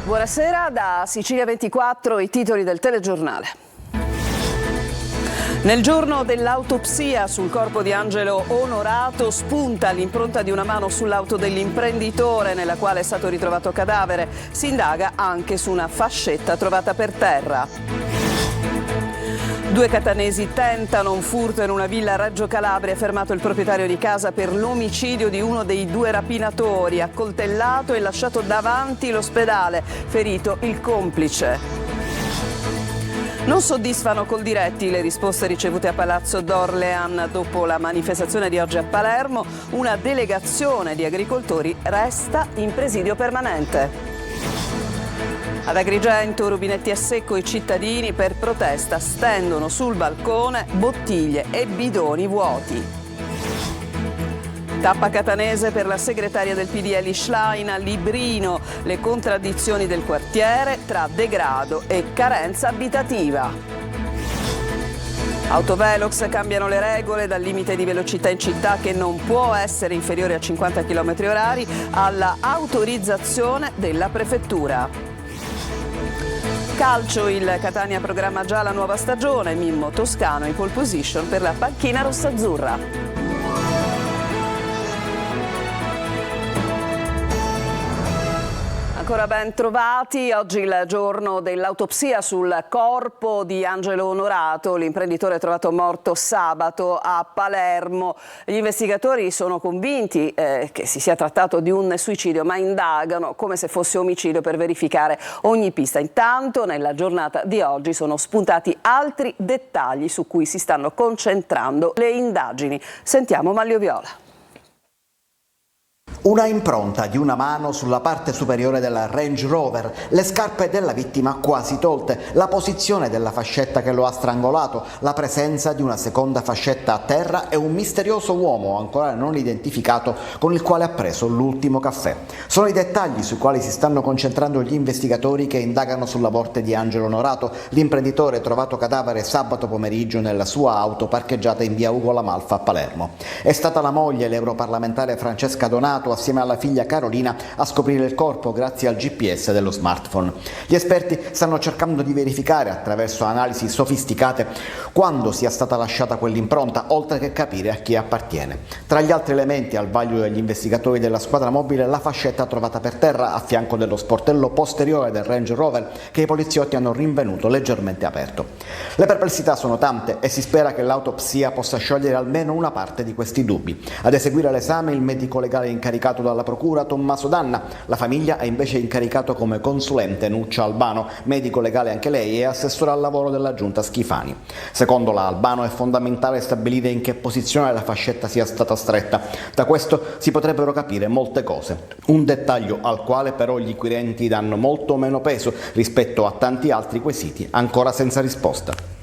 Buonasera, da Sicilia 24 i titoli del telegiornale. Nel giorno dell'autopsia sul corpo di Angelo Onorato spunta l'impronta di una mano sull'auto dell'imprenditore nella quale è stato ritrovato cadavere. Si indaga anche su una fascetta trovata per terra. 2 catanesi tentano un furto in una villa a Reggio Calabria. È fermato il proprietario di casa per l'omicidio di uno dei 2 rapinatori, accoltellato e lasciato davanti l'ospedale, ferito il complice. Non soddisfano Coldiretti le risposte ricevute a Palazzo d'Orléans dopo la manifestazione di oggi a Palermo. Una delegazione di agricoltori resta in presidio permanente. Ad Agrigento, rubinetti a secco, i cittadini per protesta stendono sul balcone bottiglie e bidoni vuoti. Tappa catanese per la segretaria del PD Elly Schlein a Librino, le contraddizioni del quartiere tra degrado e carenza abitativa. Autovelox cambiano le regole dal limite di velocità in città che non può essere inferiore a 50 km/h alla autorizzazione della prefettura. Calcio, il Catania programma già la nuova stagione, Mimmo Toscano in pole position per la panchina rossazzurra. Ancora ben trovati, oggi il giorno dell'autopsia sul corpo di Angelo Onorato, l'imprenditore trovato morto sabato a Palermo. Gli investigatori sono convinti che si sia trattato di un suicidio, ma indagano come se fosse omicidio per verificare ogni pista. Intanto nella giornata di oggi sono spuntati altri dettagli su cui si stanno concentrando le indagini. Sentiamo Manlio Viola. Una impronta di una mano sulla parte superiore della Range Rover, le scarpe della vittima quasi tolte, la posizione della fascetta che lo ha strangolato, la presenza di una seconda fascetta a terra e un misterioso uomo ancora non identificato con il quale ha preso l'ultimo caffè. Sono i dettagli sui quali si stanno concentrando gli investigatori che indagano sulla morte di Angelo Onorato, l'imprenditore trovato cadavere sabato pomeriggio nella sua auto parcheggiata in via Ugo La Malfa a Palermo. È stata la moglie, l'europarlamentare Francesca Donato, assieme alla figlia Carolina, a scoprire il corpo grazie al GPS dello smartphone. Gli esperti stanno cercando di verificare attraverso analisi sofisticate quando sia stata lasciata quell'impronta, oltre che capire a chi appartiene. Tra gli altri elementi al vaglio degli investigatori della squadra mobile, la fascetta trovata per terra a fianco dello sportello posteriore del Range Rover che i poliziotti hanno rinvenuto leggermente aperto. Le perplessità sono tante e si spera che l'autopsia possa sciogliere almeno una parte di questi dubbi. Ad eseguire l'esame il medico legale incaricato dalla procura Tommaso Danna. La famiglia ha invece incaricato come consulente Nuccia Albano, medico legale anche lei e assessore al lavoro della giunta Schifani. Secondo la Albano è fondamentale stabilire in che posizione la fascetta sia stata stretta. Da questo si potrebbero capire molte cose. Un dettaglio al quale però gli inquirenti danno molto meno peso rispetto a tanti altri quesiti ancora senza risposta.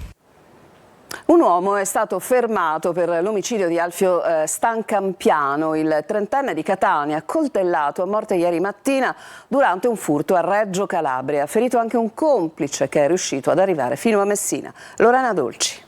Un uomo è stato fermato per l'omicidio di Alfio Stancampiano, il 30enne di Catania, coltellato a morte ieri mattina durante un furto a Reggio Calabria. Ha ferito anche un complice che è riuscito ad arrivare fino a Messina. Lorena Dolci.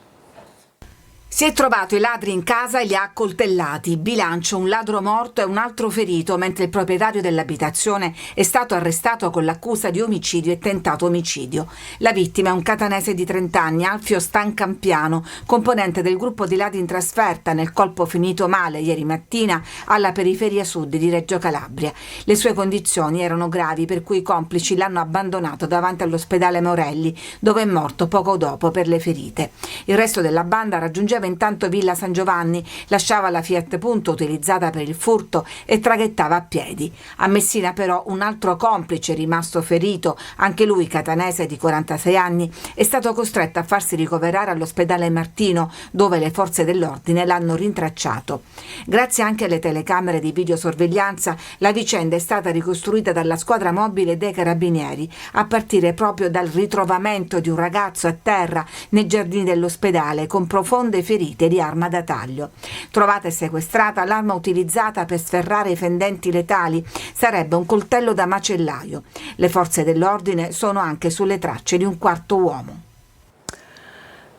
Si è trovato i ladri in casa e li ha accoltellati. Bilancio un ladro morto e un altro ferito, mentre il proprietario dell'abitazione è stato arrestato con l'accusa di omicidio e tentato omicidio. La vittima è un catanese di 30 anni, Alfio Stancampiano, componente del gruppo di ladri in trasferta nel colpo finito male ieri mattina alla periferia sud di Reggio Calabria. Le sue condizioni erano gravi, per cui i complici l'hanno abbandonato davanti all'ospedale Morelli, dove è morto poco dopo per le ferite. Il resto della banda raggiungeva intanto Villa San Giovanni, lasciava la Fiat Punto utilizzata per il furto e traghettava a piedi. A Messina però un altro complice, rimasto ferito, anche lui catanese di 46 anni, è stato costretto a farsi ricoverare all'ospedale Martino, dove le forze dell'ordine l'hanno rintracciato. Grazie anche alle telecamere di videosorveglianza, la vicenda è stata ricostruita dalla squadra mobile dei carabinieri, a partire proprio dal ritrovamento di un ragazzo a terra nei giardini dell'ospedale con profonde ferite di arma da taglio. Trovata e sequestrata, l'arma utilizzata per sferrare i fendenti letali sarebbe un coltello da macellaio. Le forze dell'ordine sono anche sulle tracce di un quarto uomo.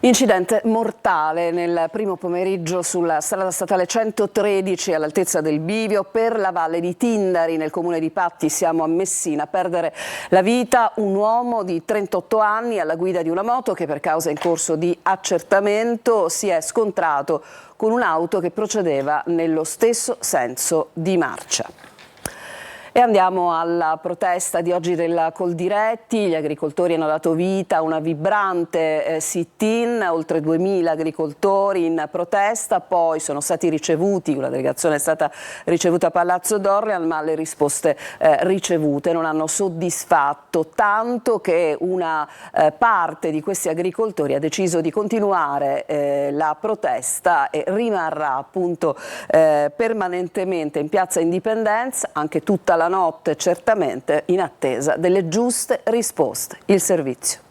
Incidente mortale nel primo pomeriggio sulla strada statale 113 all'altezza del bivio per la valle di Tindari nel comune di Patti, siamo a Messina. A perdere la vita un uomo di 38 anni alla guida di una moto che per causa in corso di accertamento si è scontrato con un'auto che procedeva nello stesso senso di marcia. E andiamo alla protesta di oggi della Coldiretti. Gli agricoltori hanno dato vita a una vibrante sit-in, oltre 2000 agricoltori in protesta, poi sono stati ricevuti, una delegazione è stata ricevuta a Palazzo d'Orleans, ma le risposte ricevute non hanno soddisfatto, tanto che una parte di questi agricoltori ha deciso di continuare la protesta e rimarrà appunto permanentemente in Piazza Indipendenza anche tutta la notte, certamente in attesa delle giuste risposte. Il servizio.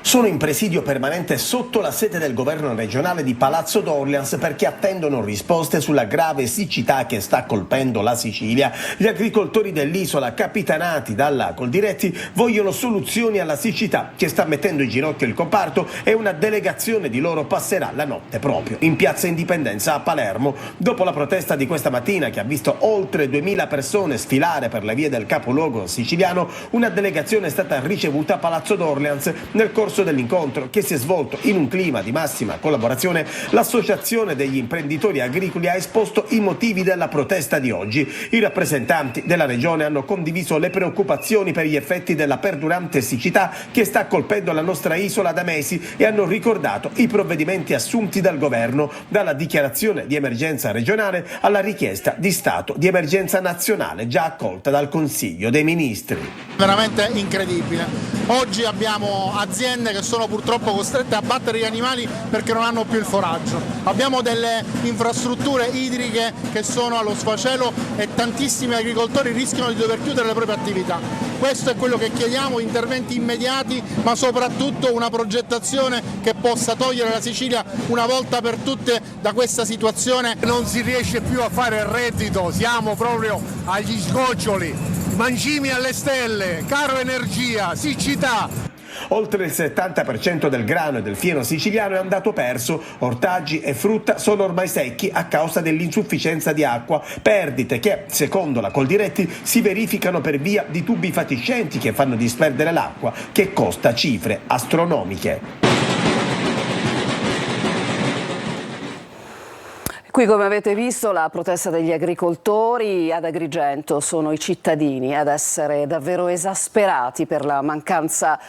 Sono in presidio permanente sotto la sede del governo regionale di Palazzo d'Orleans perché attendono risposte sulla grave siccità che sta colpendo la Sicilia. Gli agricoltori dell'isola, capitanati dalla Coldiretti, vogliono soluzioni alla siccità che sta mettendo in ginocchio il comparto e una delegazione di loro passerà la notte proprio in Piazza Indipendenza a Palermo. Dopo la protesta di questa mattina che ha visto oltre 2000 persone sfilare per le vie del capoluogo siciliano, una delegazione è stata ricevuta a Palazzo d'Orleans. Nel corso dell'incontro, che si è svolto in un clima di massima collaborazione, l'associazione degli imprenditori agricoli ha esposto i motivi della protesta di oggi. I rappresentanti della regione hanno condiviso le preoccupazioni per gli effetti della perdurante siccità che sta colpendo la nostra isola da mesi e hanno ricordato i provvedimenti assunti dal governo, dalla dichiarazione di emergenza regionale alla richiesta di stato di emergenza nazionale già accolta dal Consiglio dei Ministri. Veramente incredibile. Oggi abbiamo aziende che sono purtroppo costrette a battere gli animali perché non hanno più il foraggio. Abbiamo delle infrastrutture idriche che sono allo sfacelo e tantissimi agricoltori rischiano di dover chiudere le proprie attività. Questo è quello che chiediamo, interventi immediati, ma soprattutto una progettazione che possa togliere la Sicilia una volta per tutte da questa situazione. Non si riesce più a fare il reddito, siamo proprio agli sgoccioli. Mangimi alle stelle, caro energia, siccità. Oltre il 70% del grano e del fieno siciliano è andato perso, ortaggi e frutta sono ormai secchi a causa dell'insufficienza di acqua, perdite che, secondo la Coldiretti, si verificano per via di tubi fatiscenti che fanno disperdere l'acqua, che costa cifre astronomiche. Qui, come avete visto, la protesta degli agricoltori ad Agrigento. Sono i cittadini ad essere davvero esasperati per la mancanza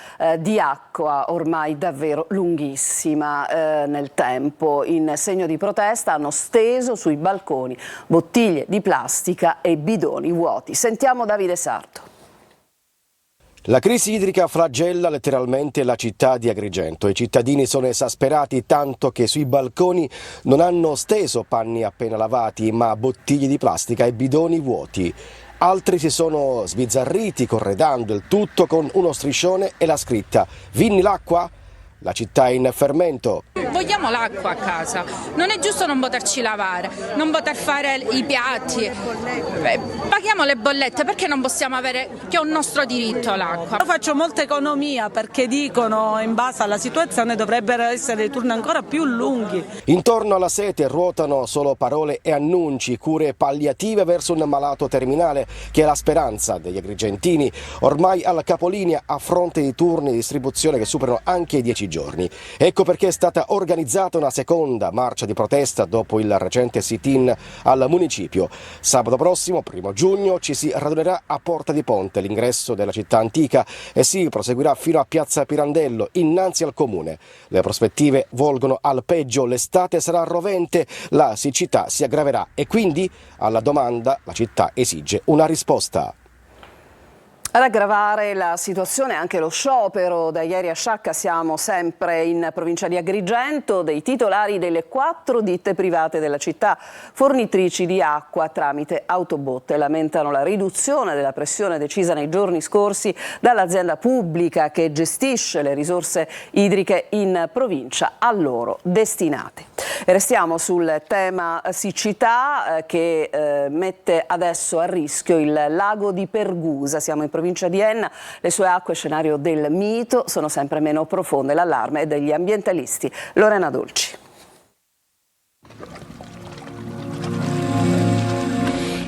di acqua ormai davvero lunghissima nel tempo. In segno di protesta hanno steso sui balconi bottiglie di plastica e bidoni vuoti. Sentiamo Davide Sarto. La crisi idrica flagella letteralmente la città di Agrigento. I cittadini sono esasperati tanto che sui balconi non hanno steso panni appena lavati, ma bottiglie di plastica e bidoni vuoti. Altri si sono sbizzarriti corredando il tutto con uno striscione e la scritta «Vinni l'acqua?» La città è in fermento. Vogliamo l'acqua a casa, non è giusto non poterci lavare, non poter fare i piatti, paghiamo le bollette, perché non possiamo avere, che è un nostro diritto, l'acqua? Io faccio molta economia perché dicono in base alla situazione dovrebbero essere turni ancora più lunghi. Intorno alla sete ruotano solo parole e annunci, cure palliative verso un malato terminale che è la speranza degli agrigentini, ormai alla capolinea a fronte di turni di distribuzione che superano anche i 10 giorni. Ecco perché è stata organizzata una seconda marcia di protesta dopo il recente sit-in al municipio. Sabato prossimo, 1 giugno, ci si radunerà a Porta di Ponte, l'ingresso della città antica, e si proseguirà fino a Piazza Pirandello, innanzi al comune. Le prospettive volgono al peggio, l'estate sarà rovente, la siccità si aggraverà e quindi alla domanda la città esige una risposta. Ad aggravare la situazione anche lo sciopero. Da ieri a Sciacca siamo sempre in provincia di Agrigento dei titolari delle 4 ditte private della città, fornitrici di acqua tramite autobotte. Lamentano la riduzione della pressione decisa nei giorni scorsi dall'azienda pubblica che gestisce le risorse idriche in provincia a loro destinate. E restiamo sul tema siccità che mette adesso a rischio il lago di Pergusa. Siamo in provincia di Enna, le sue acque, scenario del mito, sono sempre meno profonde. L'allarme è degli ambientalisti. Lorena Dolci.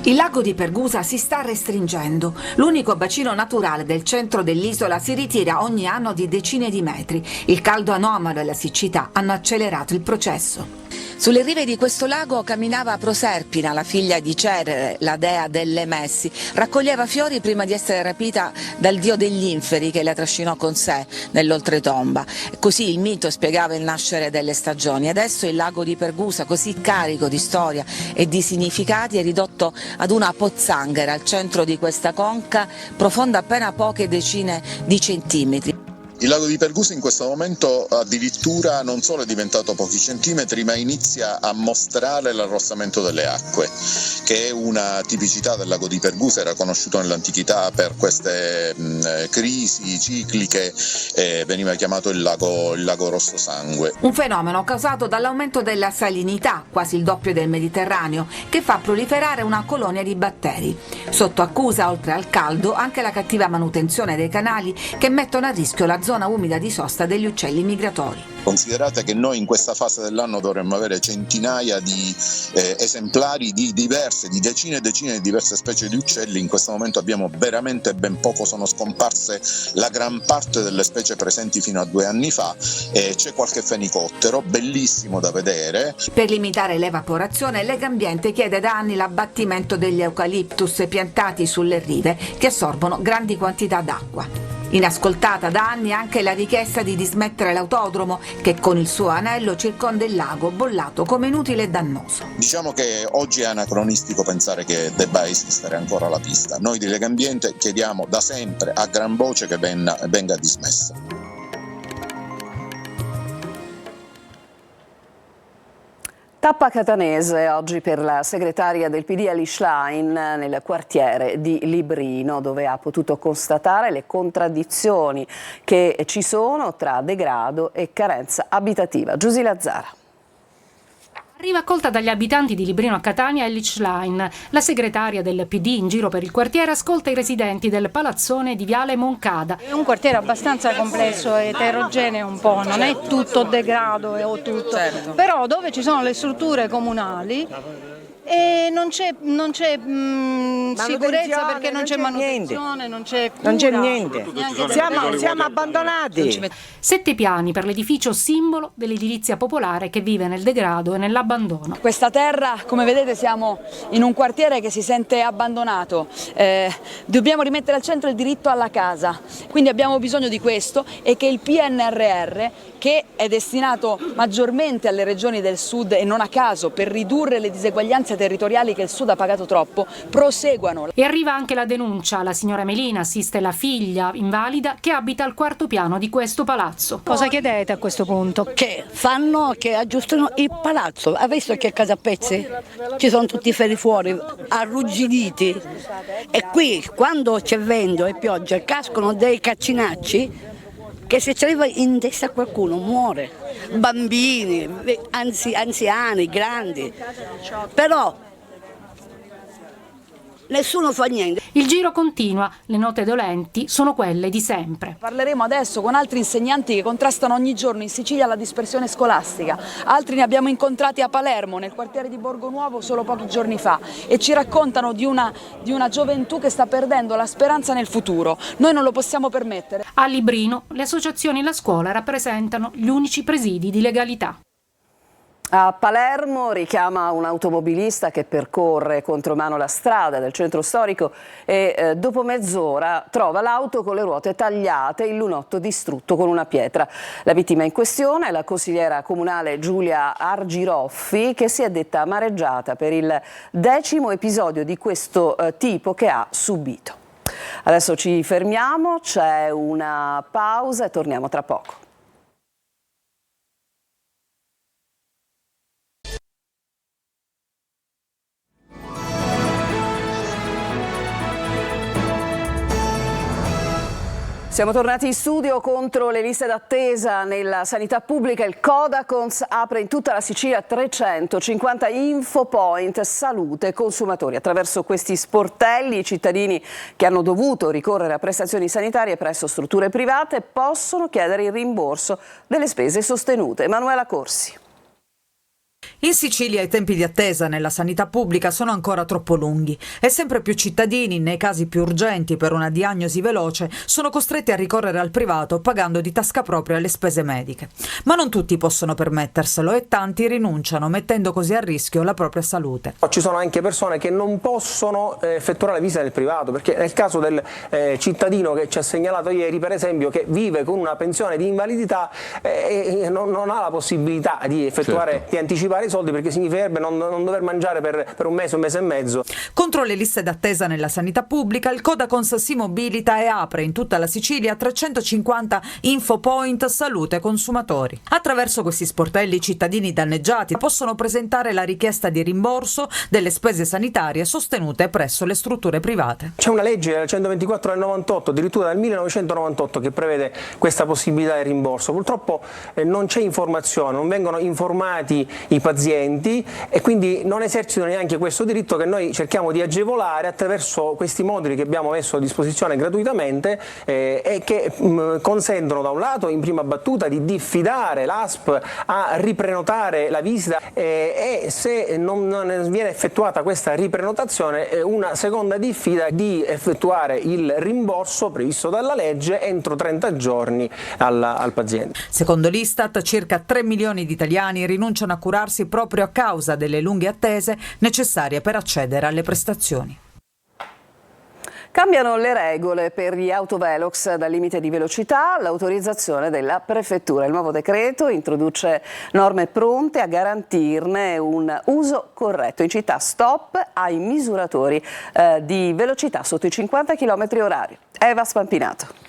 Il lago di Pergusa si sta restringendo. L'unico bacino naturale del centro dell'isola si ritira ogni anno di decine di metri. Il caldo anomalo e la siccità hanno accelerato il processo. Sulle rive di questo lago camminava Proserpina, la figlia di Cerere, la dea delle messi. Raccoglieva fiori prima di essere rapita dal dio degli inferi che la trascinò con sé nell'oltretomba. Così il mito spiegava il nascere delle stagioni. Adesso il lago di Pergusa, così carico di storia e di significati, è ridotto ad una pozzanghera al centro di questa conca profonda appena poche decine di centimetri. Il lago di Pergusa in questo momento addirittura non solo è diventato pochi centimetri, ma inizia a mostrare l'arrossamento delle acque, che è una tipicità del lago di Pergusa, era conosciuto nell'antichità per queste crisi cicliche, veniva chiamato il lago rosso sangue. Un fenomeno causato dall'aumento della salinità, quasi il doppio del Mediterraneo, che fa proliferare una colonia di batteri. Sotto accusa, oltre al caldo, anche la cattiva manutenzione dei canali che mettono a rischio la zona umida di sosta degli uccelli migratori. Considerate che noi in questa fase dell'anno dovremmo avere centinaia di esemplari di decine e decine di diverse specie di uccelli. In questo momento abbiamo veramente ben poco, sono scomparse la gran parte delle specie presenti fino a 2 anni fa. C'è qualche fenicottero, bellissimo da vedere. Per limitare l'evaporazione, Legambiente chiede da anni l'abbattimento degli eucaliptus piantati sulle rive che assorbono grandi quantità d'acqua. Inascoltata da anni anche la richiesta di dismettere l'autodromo che con il suo anello circonda il lago, bollato come inutile e dannoso. Diciamo che oggi è anacronistico pensare che debba esistere ancora la pista. Noi di Legambiente chiediamo da sempre a gran voce che venga dismessa. Tappa catanese oggi per la segretaria del PD Elly Schlein nel quartiere di Librino, dove ha potuto constatare le contraddizioni che ci sono tra degrado e carenza abitativa. Giusy Lazzara. Arriva accolta dagli abitanti di Librino a Catania Elly Schlein. La segretaria del PD in giro per il quartiere ascolta i residenti del palazzone di Viale Moncada. È un quartiere abbastanza complesso, eterogeneo un po', non è tutto degrado o tutto, certo. Però dove ci sono le strutture comunali e non c'è sicurezza perché non c'è manutenzione, non c'è cura, non c'è niente. Siamo abbandonati. 7 piani per l'edificio simbolo dell'edilizia popolare che vive nel degrado e nell'abbandono. Questa terra, come vedete, siamo in un quartiere che si sente abbandonato. Dobbiamo rimettere al centro il diritto alla casa, quindi abbiamo bisogno di questo e che il PNRR, che è destinato maggiormente alle regioni del sud e non a caso per ridurre le diseguaglianze territoriali che il sud ha pagato troppo, proseguano. E arriva anche la denuncia. La signora Melina assiste la figlia invalida che abita al 4° piano di questo palazzo. Cosa chiedete a questo punto? Che aggiustino il palazzo. Ha visto che casa a pezzi? Ci sono tutti i ferri fuori, arrugginiti. E qui quando c'è vento e pioggia cascano dei caccinacci che se ci arriva in testa qualcuno muore, bambini, anziani, grandi, però nessuno fa niente. Il giro continua, le note dolenti sono quelle di sempre. Parleremo adesso con altri insegnanti che contrastano ogni giorno in Sicilia la dispersione scolastica. Altri ne abbiamo incontrati a Palermo, nel quartiere di Borgo Nuovo, solo pochi giorni fa, e ci raccontano di una gioventù che sta perdendo la speranza nel futuro. Noi non lo possiamo permettere. A Librino le associazioni e la scuola rappresentano gli unici presidi di legalità. A Palermo richiama un automobilista che percorre contromano la strada del centro storico e dopo mezz'ora trova l'auto con le ruote tagliate e il lunotto distrutto con una pietra. La vittima in questione è la consigliera comunale Giulia Argiroffi, che si è detta amareggiata per il 10° episodio di questo tipo che ha subito. Adesso ci fermiamo, c'è una pausa e torniamo tra poco. Siamo tornati in studio. Contro le liste d'attesa nella sanità pubblica. Il Codacons apre in tutta la Sicilia 350 infopoint salute consumatori. Attraverso questi sportelli i cittadini che hanno dovuto ricorrere a prestazioni sanitarie presso strutture private possono chiedere il rimborso delle spese sostenute. Emanuela Corsi. In Sicilia i tempi di attesa nella sanità pubblica sono ancora troppo lunghi e sempre più cittadini, nei casi più urgenti per una diagnosi veloce, sono costretti a ricorrere al privato pagando di tasca propria le spese mediche. Ma non tutti possono permetterselo e tanti rinunciano, mettendo così a rischio la propria salute. Ci sono anche persone che non possono effettuare la visita nel privato, perché nel caso del cittadino che ci ha segnalato ieri, per esempio, che vive con una pensione di invalidità non ha la possibilità di effettuare, di anticipare i soldi, perché significherebbe non dover mangiare per un mese e mezzo. Contro le liste d'attesa nella sanità pubblica, il Codacons si mobilita e apre in tutta la Sicilia 350 infopoint salute consumatori. Attraverso questi sportelli i cittadini danneggiati possono presentare la richiesta di rimborso delle spese sanitarie sostenute presso le strutture private. C'è una legge, la 124 del 98, addirittura dal 1998, che prevede questa possibilità di rimborso. Purtroppo non c'è informazione, non vengono informati i pazienti e quindi non esercitano neanche questo diritto che noi cerchiamo di agevolare attraverso questi moduli che abbiamo messo a disposizione gratuitamente e che consentono da un lato in prima battuta di diffidare l'ASP a riprenotare la visita e se non viene effettuata questa riprenotazione una seconda diffida di effettuare il rimborso previsto dalla legge entro 30 giorni al paziente. Secondo l'Istat circa 3 milioni di italiani rinunciano a curarsi proprio a causa delle lunghe attese necessarie per accedere alle prestazioni. Cambiano le regole per gli autovelox dal limite di velocità all'autorizzazione della prefettura. Il nuovo decreto introduce norme pronte a garantirne un uso corretto. In città stop ai misuratori di velocità sotto i 50 km/h. Eva Spampinato.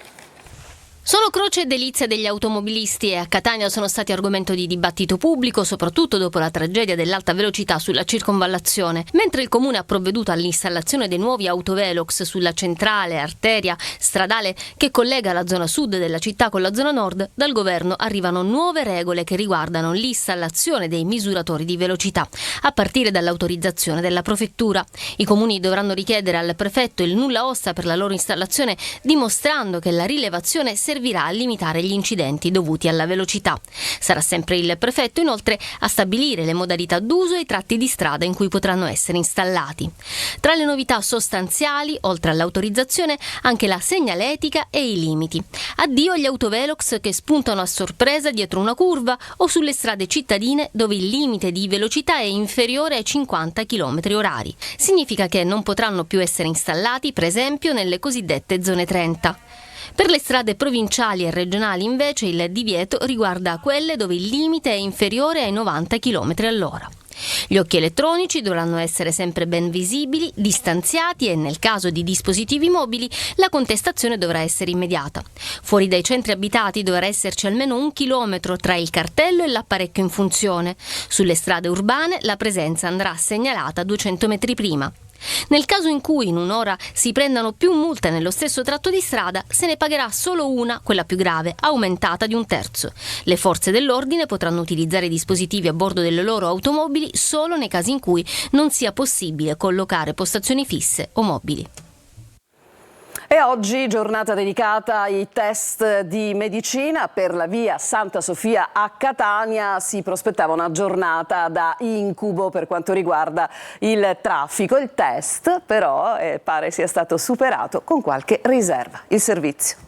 Solo croce e delizia degli automobilisti a Catania sono stati argomento di dibattito pubblico, soprattutto dopo la tragedia dell'alta velocità sulla circonvallazione. Mentre il comune ha provveduto all'installazione dei nuovi autovelox sulla centrale arteria stradale che collega la zona sud della città con la zona nord, dal governo arrivano nuove regole che riguardano l'installazione dei misuratori di velocità, a partire dall'autorizzazione della prefettura. I comuni dovranno richiedere al prefetto il nulla osta per la loro installazione, dimostrando che la rilevazione servirà a limitare gli incidenti dovuti alla velocità. Sarà sempre il prefetto inoltre a stabilire le modalità d'uso e i tratti di strada in cui potranno essere installati. Tra le novità sostanziali, oltre all'autorizzazione, anche la segnaletica e i limiti. Addio agli autovelox che spuntano a sorpresa dietro una curva o sulle strade cittadine dove il limite di velocità è inferiore ai 50 km/h. Significa che non potranno più essere installati, per esempio, nelle cosiddette zone 30. Per le strade provinciali e regionali invece il divieto riguarda quelle dove il limite è inferiore ai 90 km/h. Gli occhi elettronici dovranno essere sempre ben visibili, distanziati e nel caso di dispositivi mobili la contestazione dovrà essere immediata. Fuori dai centri abitati dovrà esserci almeno 1 chilometro tra il cartello e l'apparecchio in funzione. Sulle strade urbane la presenza andrà segnalata 200 metri prima. Nel caso in cui in un'ora si prendano più multe nello stesso tratto di strada, se ne pagherà solo una, quella più grave, aumentata di 1/3. Le forze dell'ordine potranno utilizzare dispositivi a bordo delle loro automobili solo nei casi in cui non sia possibile collocare postazioni fisse o mobili. E oggi giornata dedicata ai test di medicina. Per la via Santa Sofia a Catania si prospettava una giornata da incubo per quanto riguarda il traffico. Il test però pare sia stato superato con qualche riserva. Il servizio.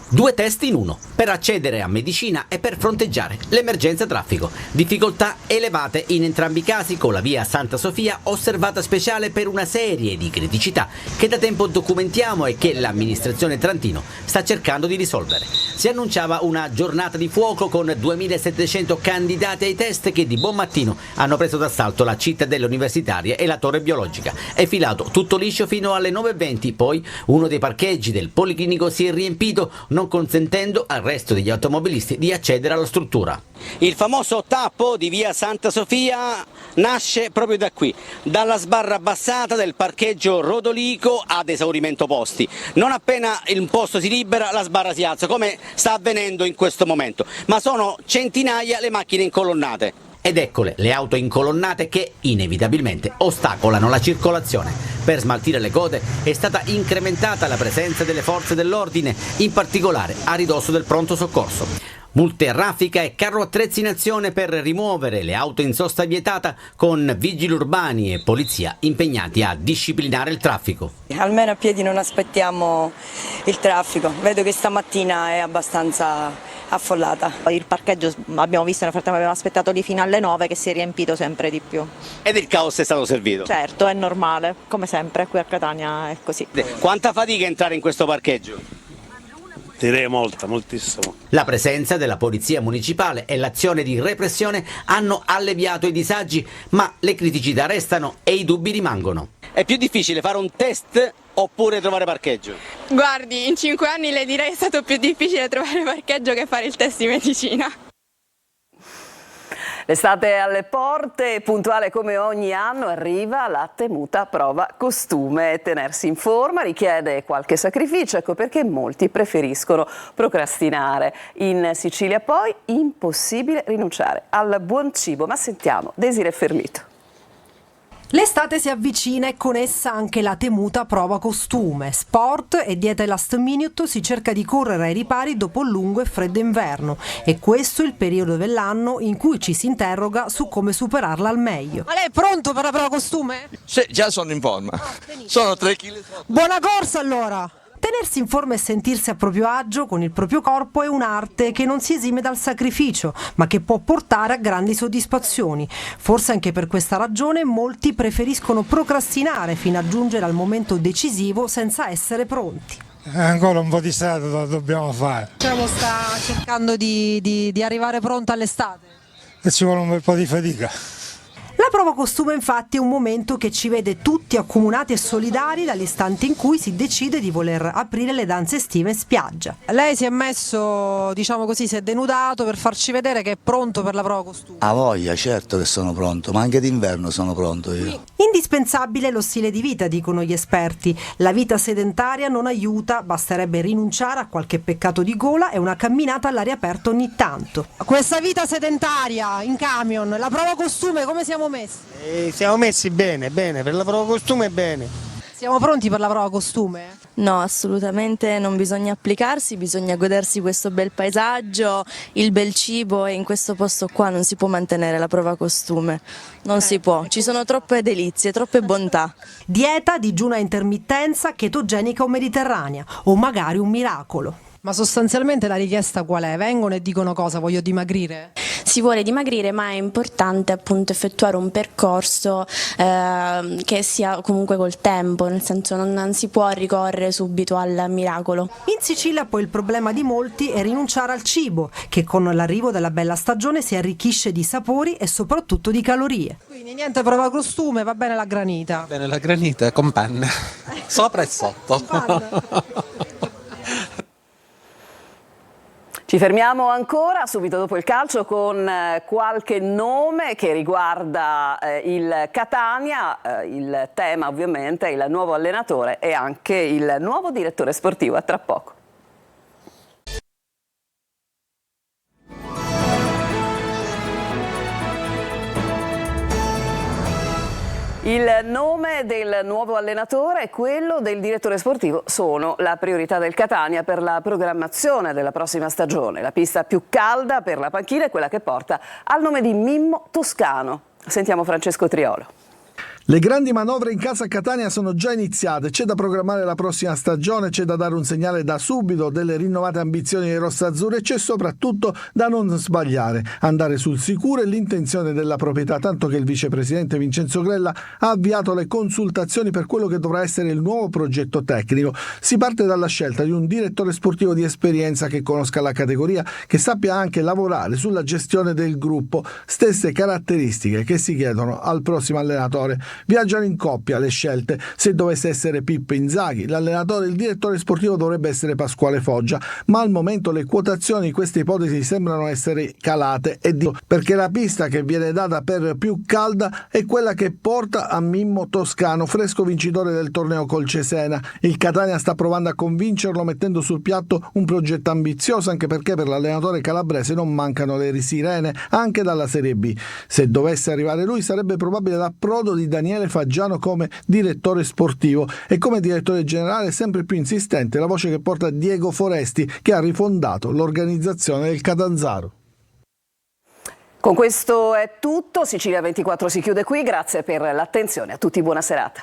2 test in uno, per accedere a medicina e per fronteggiare l'emergenza traffico. Difficoltà elevate in entrambi i casi, con la via Santa Sofia osservata speciale per una serie di criticità che da tempo documentiamo e che l'amministrazione Trantino sta cercando di risolvere. Si annunciava una giornata di fuoco con 2700 candidati ai test che di buon mattino hanno preso d'assalto la cittadella universitaria e la torre biologica. È filato tutto liscio fino alle 9:20, poi uno dei parcheggi del Policlinico si è riempito non consentendo al resto degli automobilisti di accedere alla struttura. Il famoso tappo di via Santa Sofia nasce proprio da qui, dalla sbarra abbassata del parcheggio Rodolico ad esaurimento posti. Non appena il posto si libera, la sbarra si alza, come sta avvenendo in questo momento, ma sono centinaia le macchine incolonnate. Ed eccole le auto incolonnate che inevitabilmente ostacolano la circolazione. Per smaltire le code è stata incrementata la presenza delle forze dell'ordine, in particolare a ridosso del pronto soccorso. Multe a raffica e carro attrezzi in azione per rimuovere le auto in sosta vietata, con vigili urbani e polizia impegnati a disciplinare il traffico. Almeno a piedi non aspettiamo il traffico, vedo che stamattina è abbastanza affollata. Il parcheggio abbiamo visto, nel frattempo abbiamo aspettato lì fino alle 9 che si è riempito sempre di più. Ed il caos è stato servito? Certo, è normale, come sempre qui a Catania è così. Quanta fatica entrare in questo parcheggio? Direi molta, moltissimo. La presenza della polizia municipale e l'azione di repressione hanno alleviato i disagi, ma le criticità restano e i dubbi rimangono. È più difficile fare un test oppure trovare parcheggio? Guardi, in 5 anni le direi è stato più difficile trovare parcheggio che fare il test di medicina. L'estate è alle porte, puntuale come ogni anno arriva la temuta prova costume. Tenersi in forma richiede qualche sacrificio, ecco perché molti preferiscono procrastinare. In Sicilia poi impossibile rinunciare al buon cibo, ma sentiamo Desiree Fermito. L'estate si avvicina e con essa anche la temuta prova costume. Sport e dieta last minute, si cerca di correre ai ripari dopo un lungo e freddo inverno. E questo è il periodo dell'anno in cui ci si interroga su come superarla al meglio. Ma lei è pronto per la prova costume? Sì, già sono in forma. Sono 3 kg. Buona corsa allora! Tenersi in forma e sentirsi a proprio agio con il proprio corpo è un'arte che non si esime dal sacrificio, ma che può portare a grandi soddisfazioni. Forse anche per questa ragione molti preferiscono procrastinare fino a giungere al momento decisivo senza essere pronti. Ancora un po' di strada lo dobbiamo fare. Diciamo sta cercando di arrivare pronta all'estate. E ci vuole un bel po' di fatica. La prova costume infatti è un momento che ci vede tutti accomunati e solidari dall'istante in cui si decide di voler aprire le danze estive in spiaggia. Lei si è messo, diciamo così, si è denudato per farci vedere che è pronto per la prova costume. A voglia, certo che sono pronto, ma anche d'inverno sono pronto io. Indispensabile lo stile di vita, dicono gli esperti. La vita sedentaria non aiuta, basterebbe rinunciare a qualche peccato di gola e una camminata all'aria aperta ogni tanto. Questa vita sedentaria in camion, la prova costume come siamo messi? Siamo messi bene, per la prova costume bene. Siamo pronti per la prova costume? No, assolutamente non bisogna applicarsi, bisogna godersi questo bel paesaggio, il bel cibo, e in questo posto qua non si può mantenere la prova costume, non si può, ci sono troppe delizie, troppe bontà. Dieta, digiuno a intermittenza, chetogenica o mediterranea, o magari un miracolo. Ma sostanzialmente la richiesta qual è? Vengono e dicono cosa? Voglio dimagrire? Si vuole dimagrire, ma è importante appunto effettuare un percorso che sia comunque col tempo, nel senso non si può ricorrere subito al miracolo. In Sicilia poi il problema di molti è rinunciare al cibo, che con l'arrivo della bella stagione si arricchisce di sapori e soprattutto di calorie. Quindi niente prova costume, va bene la granita. Bene la granita con panna, sopra e sotto. Ci fermiamo ancora subito dopo il calcio con qualche nome che riguarda il Catania, il tema ovviamente il nuovo allenatore e anche il nuovo direttore sportivo. A tra poco. Il nome del nuovo allenatore e quello del direttore sportivo sono la priorità del Catania per la programmazione della prossima stagione. La pista più calda per la panchina è quella che porta al nome di Mimmo Toscano. Sentiamo Francesco Triolo. Le grandi manovre in casa a Catania sono già iniziate, c'è da programmare la prossima stagione, c'è da dare un segnale da subito delle rinnovate ambizioni dei rossaazzurri e c'è soprattutto da non sbagliare, andare sul sicuro e l'intenzione della proprietà, tanto che il vicepresidente Vincenzo Grella ha avviato le consultazioni per quello che dovrà essere il nuovo progetto tecnico. Si parte dalla scelta di un direttore sportivo di esperienza che conosca la categoria, che sappia anche lavorare sulla gestione del gruppo, stesse caratteristiche che si chiedono al prossimo allenatore. Viaggiano in coppia le scelte. Se dovesse essere Pippo Inzaghi, l'allenatore e il direttore sportivo dovrebbe essere Pasquale Foggia, ma al momento le quotazioni di queste ipotesi sembrano essere calate, e perché la pista che viene data per più calda è quella che porta a Mimmo Toscano, fresco vincitore del torneo col Cesena. Il Catania sta provando a convincerlo mettendo sul piatto un progetto ambizioso, anche perché per l'allenatore calabrese non mancano le risirene anche dalla Serie B. Se dovesse arrivare lui sarebbe probabile l'approdo di Daniele Faggiano come direttore sportivo, e come direttore generale sempre più insistente la voce che porta Diego Foresti, che ha rifondato l'organizzazione del Catanzaro. Con questo è tutto, Sicilia 24 si chiude qui, grazie per l'attenzione, a tutti buona serata.